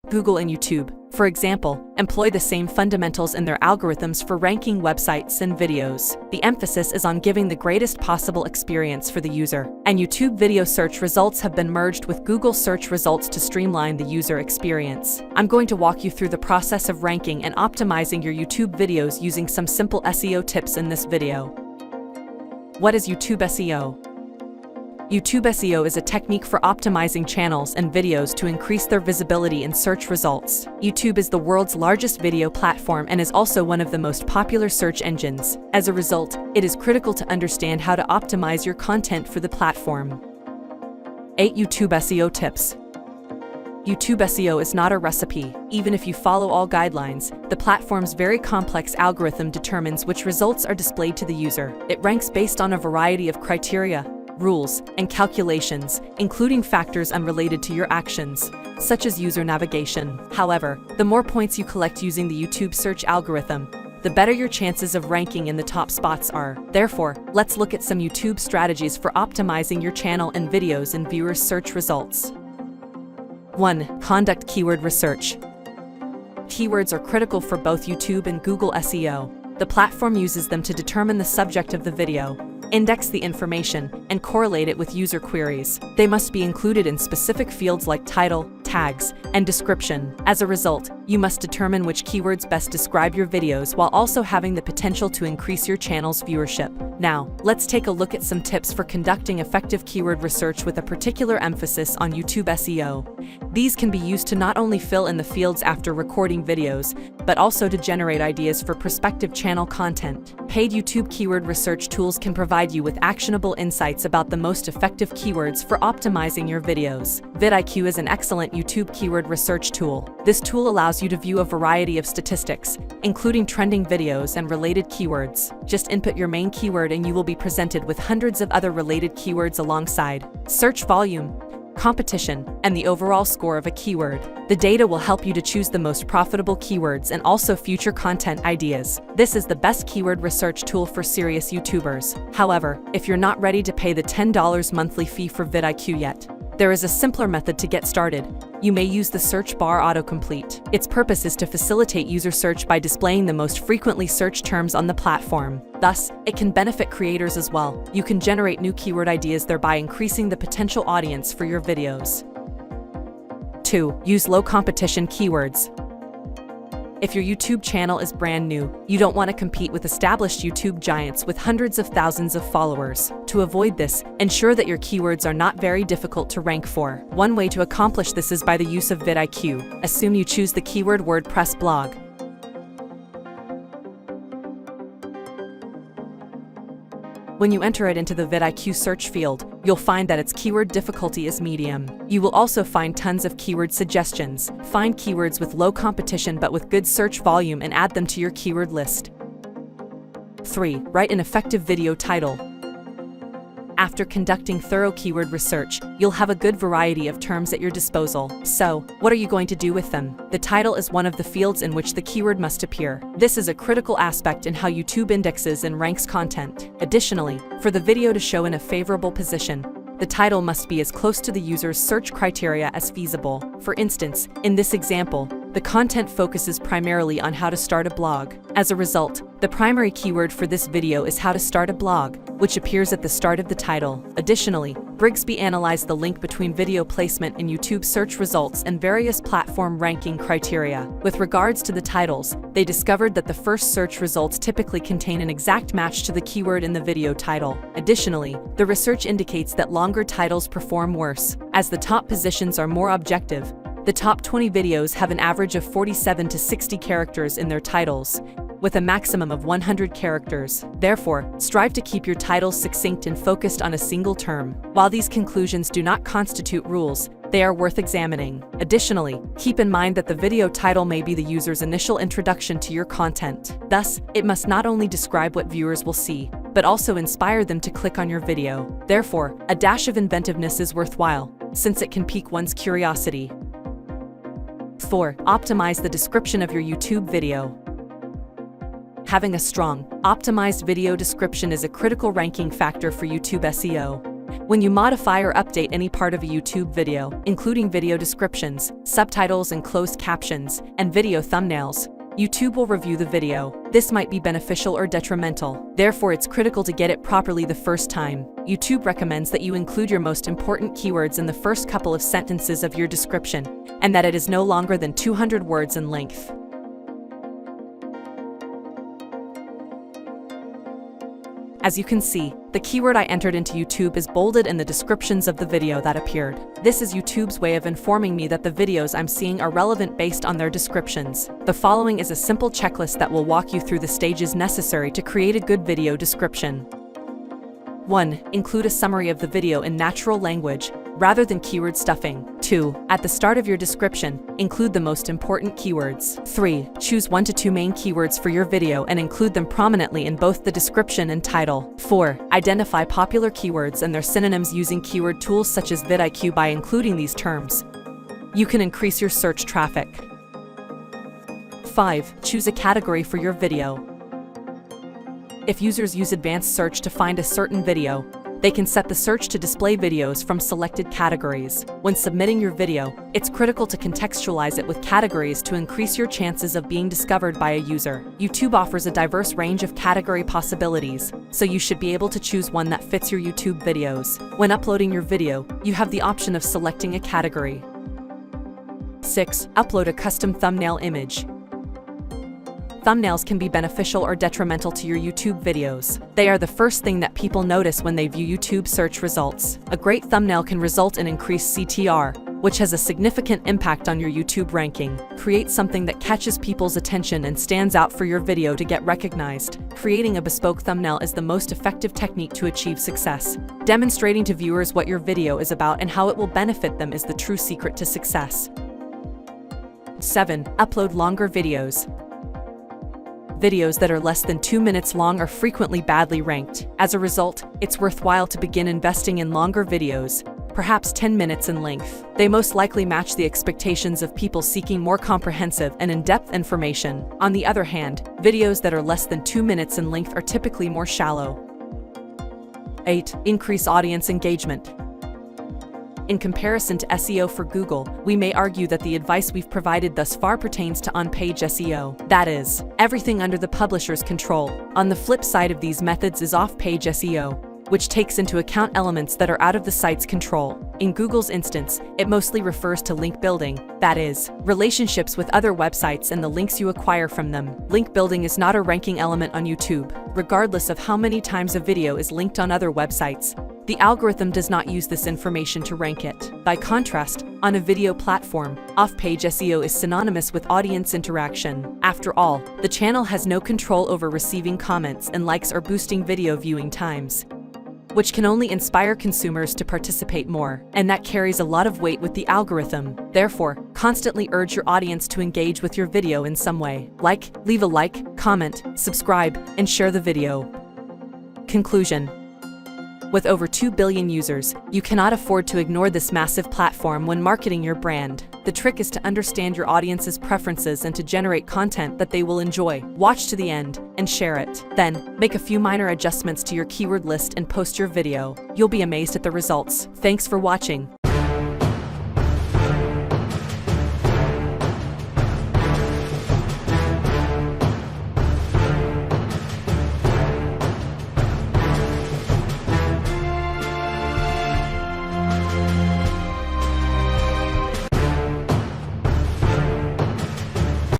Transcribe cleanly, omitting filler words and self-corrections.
Google and YouTube, for example, employ the same fundamentals in their algorithms for ranking websites and videos. The emphasis is on giving the greatest possible experience for the user, and YouTube video search results have been merged with Google search results to streamline the user experience. I'm going to walk you through the process of ranking and optimizing your YouTube videos using some simple SEO tips in this video. What is YouTube SEO? YouTube SEO is a technique for optimizing channels and videos to increase their visibility in search results. YouTube is the world's largest video platform and is also one of the most popular search engines. As a result, it is critical to understand how to optimize your content for the platform. 8 YouTube SEO tips. YouTube SEO is not a recipe. Even if you follow all guidelines, the platform's very complex algorithm determines which results are displayed to the user. It ranks based on a variety of criteria, rules, and calculations, including factors unrelated to your actions, such as user navigation. However, the more points you collect using the YouTube search algorithm, the better your chances of ranking in the top spots are. Therefore, let's look at some YouTube strategies for optimizing your channel and videos in viewers' search results. 1. Conduct keyword research. Keywords are critical for both YouTube and Google SEO. The platform uses them to determine the subject of the video, index the information, and correlate it with user queries. They must be included in specific fields like title, tags, and description. As a result, you must determine which keywords best describe your videos while also having the potential to increase your channel's viewership. Now, let's take a look at some tips for conducting effective keyword research with a particular emphasis on YouTube SEO. These can be used to not only fill in the fields after recording videos, but also to generate ideas for prospective channel content. Paid YouTube keyword research tools can provide you with actionable insights about the most effective keywords for optimizing your videos. VidIQ is an excellent YouTube keyword research tool. This tool allows you to view a variety of statistics, including trending videos and related keywords. Just input your main keyword and you will be presented with hundreds of other related keywords alongside search volume, competition, and the overall score of a keyword. The data will help you to choose the most profitable keywords and also future content ideas. This is the best keyword research tool for serious YouTubers. However, if you're not ready to pay the $10 monthly fee for VidIQ yet, there is a simpler method to get started. You may use the search bar autocomplete. Its purpose is to facilitate user search by displaying the most frequently searched terms on the platform. Thus, it can benefit creators as well. You can generate new keyword ideas, thereby increasing the potential audience for your videos. 2. Use low competition keywords. If your YouTube channel is brand new, you don't want to compete with established YouTube giants with hundreds of thousands of followers. To avoid this, ensure that your keywords are not very difficult to rank for. One way to accomplish this is by the use of VidIQ. Assume you choose the keyword WordPress blog. When you enter it into the VidIQ search field, you'll find that its keyword difficulty is medium. You will also find tons of keyword suggestions. Find keywords with low competition but with good search volume and add them to your keyword list. 3. Write an effective video title. After conducting thorough keyword research, you'll have a good variety of terms at your disposal. So, what are you going to do with them? The title is one of the fields in which the keyword must appear. This is a critical aspect in how YouTube indexes and ranks content. Additionally, for the video to show in a favorable position, the title must be as close to the user's search criteria as feasible. For instance, in this example, the content focuses primarily on how to start a blog. As a result, the primary keyword for this video is how to start a blog, which appears at the start of the title. Additionally, Brigsby analyzed the link between video placement in YouTube search results and various platform ranking criteria. With regards to the titles, they discovered that the first search results typically contain an exact match to the keyword in the video title. Additionally, the research indicates that longer titles perform worse, as the top positions are more objective. The top 20 videos have an average of 47 to 60 characters in their titles, with a maximum of 100 characters. Therefore, strive to keep your titles succinct and focused on a single term. While these conclusions do not constitute rules, they are worth examining. Additionally, keep in mind that the video title may be the user's initial introduction to your content. Thus, it must not only describe what viewers will see, but also inspire them to click on your video. Therefore, a dash of inventiveness is worthwhile, since it can pique one's curiosity. 4. Optimize the description of your YouTube video. Having a strong, optimized video description is a critical ranking factor for YouTube SEO. When you modify or update any part of a YouTube video, including video descriptions, subtitles and closed captions, and video thumbnails, YouTube will review the video. This might be beneficial or detrimental. Therefore, it's critical to get it properly the first time. YouTube recommends that you include your most important keywords in the first couple of sentences of your description, and that it is no longer than 200 words in length. As you can see, the keyword I entered into YouTube is bolded in the descriptions of the video that appeared. This is YouTube's way of informing me that the videos I'm seeing are relevant based on their descriptions. The following is a simple checklist that will walk you through the stages necessary to create a good video description. 1. Include a summary of the video in natural language, rather than keyword stuffing. 2. At the start of your description, include the most important keywords. 3. Choose 1 to 2 main keywords for your video and include them prominently in both the description and title. 4. Identify popular keywords and their synonyms using keyword tools such as VidIQ. By including these terms, you can increase your search traffic. 5. Choose a category for your video. If users use advanced search to find a certain video, they can set the search to display videos from selected categories. When submitting your video, it's critical to contextualize it with categories to increase your chances of being discovered by a user. YouTube offers a diverse range of category possibilities, so you should be able to choose one that fits your YouTube videos. When uploading your video, you have the option of selecting a category. 6. Upload a custom thumbnail image. Thumbnails can be beneficial or detrimental to your YouTube videos. They are the first thing that people notice when they view YouTube search results. A great thumbnail can result in increased CTR, which has a significant impact on your YouTube ranking. Create something that catches people's attention and stands out for your video to get recognized. Creating a bespoke thumbnail is the most effective technique to achieve success. Demonstrating to viewers what your video is about and how it will benefit them is the true secret to success. 7. Upload longer videos. Videos that are less than 2 minutes long are frequently badly ranked. As a result, it's worthwhile to begin investing in longer videos, perhaps 10 minutes in length. They most likely match the expectations of people seeking more comprehensive and in-depth information. On the other hand, videos that are less than 2 minutes in length are typically more shallow. 8. Increase audience engagement. In comparison to SEO for Google, we may argue that the advice we've provided thus far pertains to on-page SEO. That is, everything under the publisher's control. On the flip side of these methods is off-page SEO, which takes into account elements that are out of the site's control. In Google's instance, it mostly refers to link building, that is, relationships with other websites and the links you acquire from them. Link building is not a ranking element on YouTube, regardless of how many times a video is linked on other websites. The algorithm does not use this information to rank it. By contrast, on a video platform, off-page SEO is synonymous with audience interaction. After all, the channel has no control over receiving comments and likes or boosting video viewing times, which can only inspire consumers to participate more, and that carries a lot of weight with the algorithm. Therefore, constantly urge your audience to engage with your video in some way. Leave a like, comment, subscribe, and share the video. Conclusion. With over 2 billion users, you cannot afford to ignore this massive platform when marketing your brand. The trick is to understand your audience's preferences and to generate content that they will enjoy. Watch to the end and share it. Then, make a few minor adjustments to your keyword list and post your video. You'll be amazed at the results. Thanks for watching.